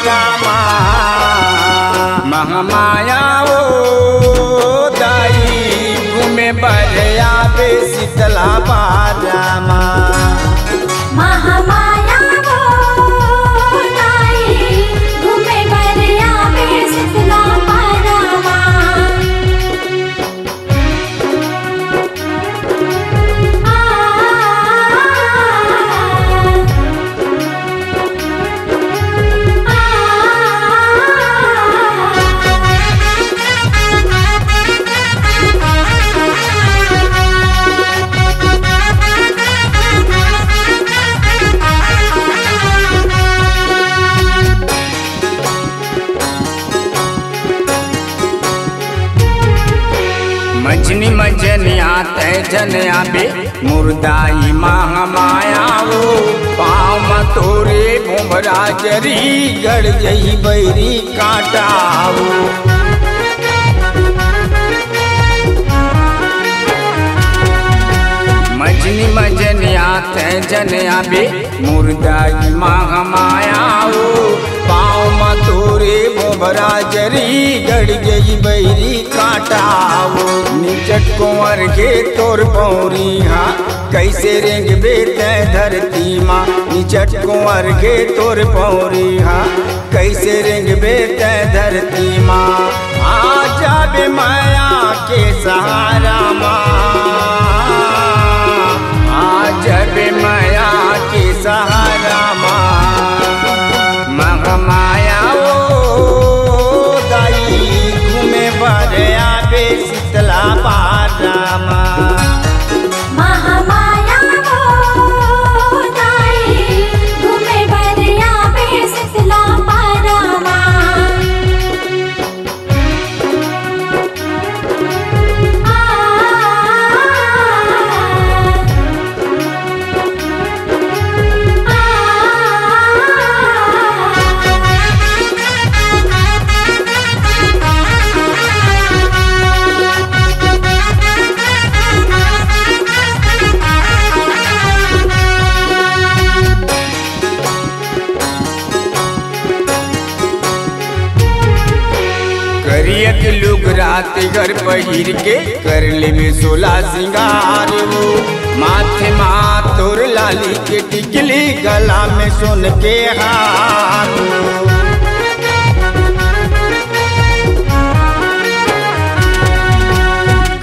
रामा महामाया ओ दाई घूमे बरया बे शीतला रामा महामाया वो दाई घूमे बरया बे शीतला रामा मजनी मजनिया तय जनिया बे मुर्दाई महामाया वो पाँव मतोरे भोमरा जरी गड़ जई बैरी काटाओ मजनी मजनिया तय जनिया बे मुर्दाई महामाया वो पाँव मतोरे भोमरा जरी गड़ जई बैरी काटाओ निचट कुंवर के तोर पौरी हा कैसे रेंग बेते धरती माँ निचट कुंवर के तोर पौरी हा कैसे रेंग बेते धरती माँ आ जाबे माया के सहारा माँ आ जाबे माया के सहारा माँ महामाया ओ दाई घूमे बरया बे शीतला रामा महामाया वो दाई घूमे बरया बे शीतला रामा करियत लोग रात घर पहिर के कर लेबे सोला सिंगार वो माथे माँ तोर लाली के टिकली गला में सोन के हार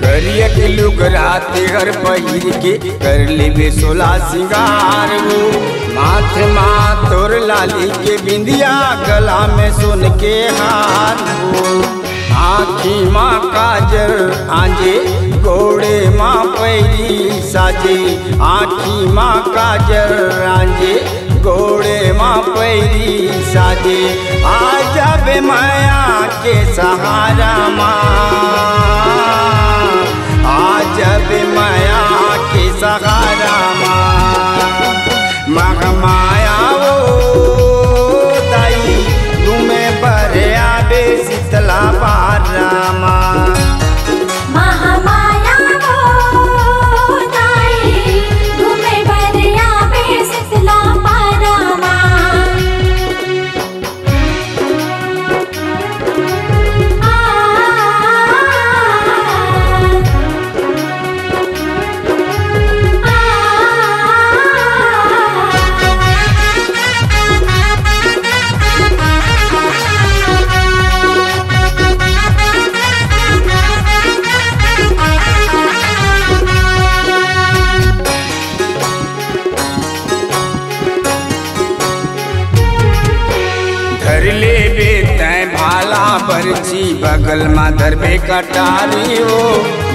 करियत लोग रात घर पहिर के कर लेबे सोला सिंगार वो माथे माँ तोर लाली के बिंदिया गला में सोन के हार वो आँखी माँ काजर आंजे गोड़े माँ पैरी साजे आँखी माँ काजर आंजे गोड़े माँ पैरी साजे आ जाबे माया के सहारा माँ आ जाबे माया के सहारा माँ महामाया ओ दाई घूमे बरया बे शीतला रामा महामाया वो दाई घूमे बरया बे शीतला रामा धर ले बे तय भाला बरछी बगल मा धरबे कटारी हो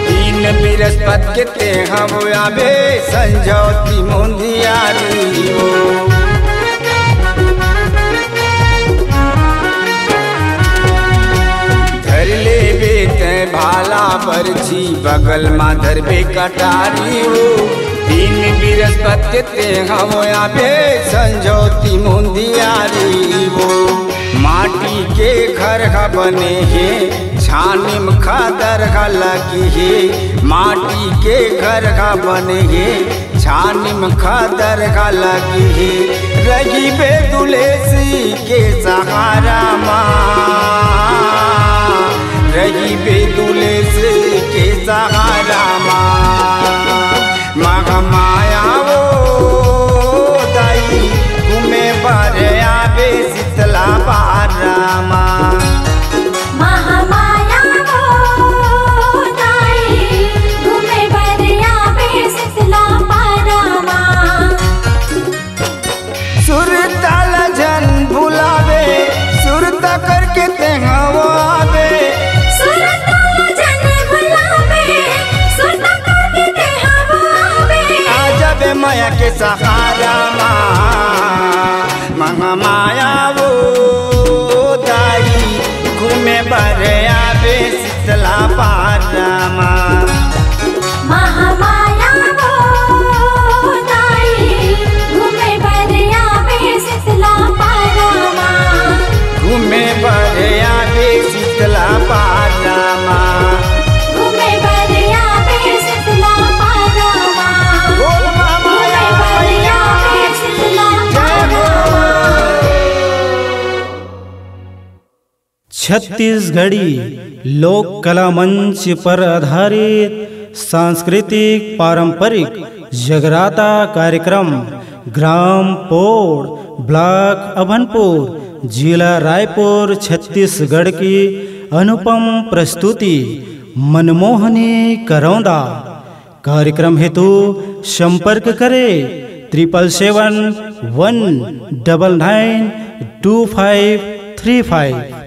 दीन बृहस्पति के ते हम आबे संजौती मुंदियारी हो धर ले बे तय भाला बरछी बगल मा धरबे कटारी हो दीन बृहस्पति ते हम आबे संजौती मुंदियारी हो माटी के घर बने हैं छानिम खादर लगी है माटी के घर बने हैं छानिम खादर लगी है रही बेदुलेसी के सहारा माँ, रही बेदुलेसी के सहारा माँ माया वो दाई घूमे बारे आवे शीतला पारा माँ। महामाया वो दाई घूमे बारे आवे शीतला पारा माँ। सुरताल जन बुलावे सुरता करके तेहावो आवे, सुरताल जन बुलावे सुरता करके तेहावो आवे। आजबे माया के सहारा माँ माया वो दाई घूमे बारे आवे शीतला पारा माँ। महामाया वो दाई घूमे बारे आवे शीतला पारा माँ। घूमे बारे आवे शीतला पारा माँ। घूमे बारे आवे शीतला पारा माँ। बोल महामाया बारे आवे शीतला पारा माँ। छत्तीसगढ़ी लोक कला मंच पर आधारित सांस्कृतिक पारंपरिक जगराता कार्यक्रम ग्राम पोड़, ब्लॉक अभनपुर, जिला रायपुर, छत्तीसगढ़ की अनुपम प्रस्तुति मनमोहनी करौंदा। कार्यक्रम हेतु संपर्क करें 7771992535।